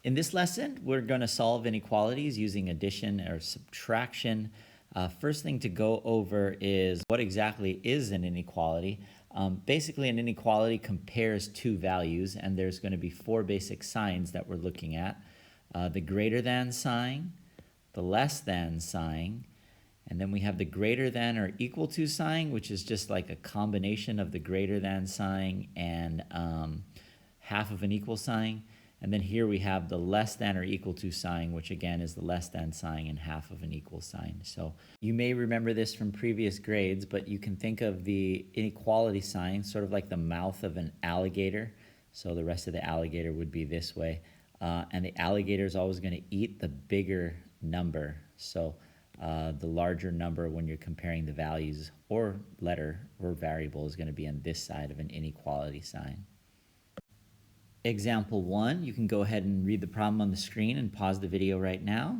In this lesson, we're going to solve inequalities using addition or subtraction. First thing to go over is what exactly is an inequality. Basically, an inequality compares two values, and there's going to be four basic signs that we're looking at. The greater than sign, the less than sign, and then we have the greater than or equal to sign, which is just like a combination of the greater than sign and half of an equal sign. And then here we have the less than or equal to sign, which again is the less than sign and half of an equal sign. So you may remember this from previous grades, but you can think of the inequality sign sort of like the mouth of an alligator. So the rest of the alligator would be this way. And the alligator is always going to eat the bigger number. So the larger number when you're comparing the values or letter or variable is going to be on this side of an inequality sign. Example 1, you can go ahead and read the problem on the screen and pause the video right now.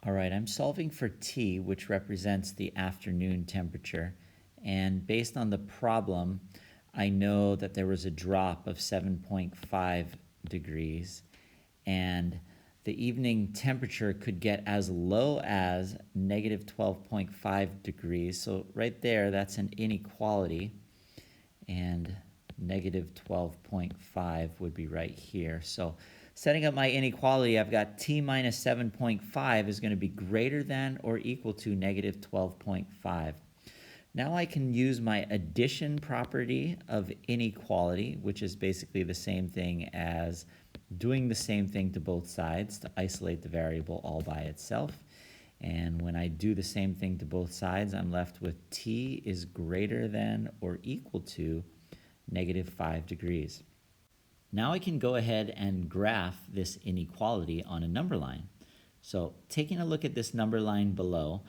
All right, I'm solving for T, which represents the afternoon temperature. And based on the problem, I know that there was a drop of 7.5 degrees. And the evening temperature could get as low as negative 12.5 degrees. So right there, that's an inequality. And negative 12.5 would be right here. So setting up my inequality, I've got t minus 7.5 is going to be greater than or equal to negative 12.5. Now I can use my addition property of inequality, which is basically the same thing as doing the same thing to both sides to isolate the variable all by itself. And when I do the same thing to both sides, I'm left with t is greater than or equal to negative 5 degrees. Now I can go ahead and graph this inequality on a number line. So taking a look at this number line below,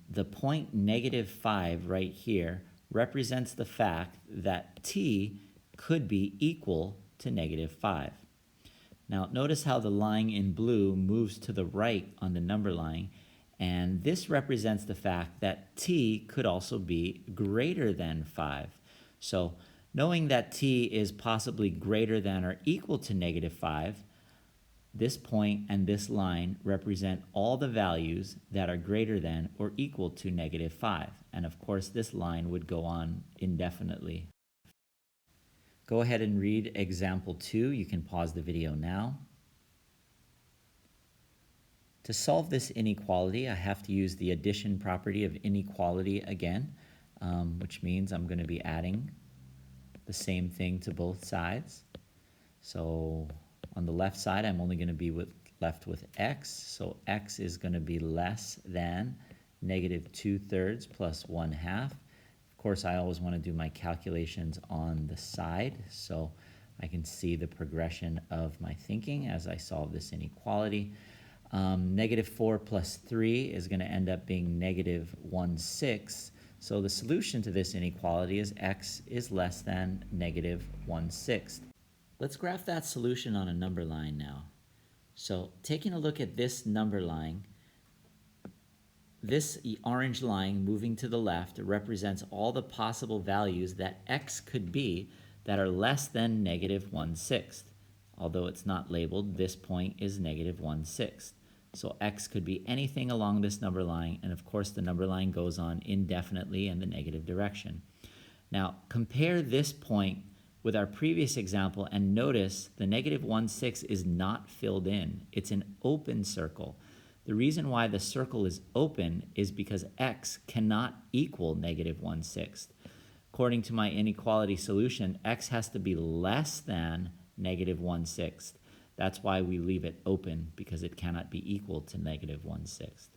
the point negative 5 right here represents the fact that t could be equal to negative 5. Now notice how the line in blue moves to the right on the number line, and this represents the fact that t could also be greater than 5. So knowing that t is possibly greater than or equal to negative 5, this point and this line represent all the values that are greater than or equal to negative 5. And of course this line would go on indefinitely. Go ahead and read example 2. You can pause the video now. To solve this inequality, I have to use the addition property of inequality again, which means I'm going to be adding the same thing to both sides. So on the left side, I'm only going to be left with x. So x is going to be less than negative 2/3 plus 1/2. Of course, I always want to do my calculations on the side so I can see the progression of my thinking as I solve this inequality. Negative 4 plus 3 is going to end up being negative 1/6. So the solution to this inequality is x is less than negative 1/6. Let's graph that solution on a number line now. So taking a look at this number line, this orange line moving to the left represents all the possible values that x could be that are less than negative 1/6. Although it's not labeled, this point is negative 1/6. So x could be anything along this number line, and of course the number line goes on indefinitely in the negative direction. Now compare this point with our previous example and notice the negative 1/6 is not filled in. It's an open circle. The reason why the circle is open is because x cannot equal negative 1/6. According to my inequality solution, x has to be less than negative 1/6. That's why we leave it open, because it cannot be equal to negative 1/6.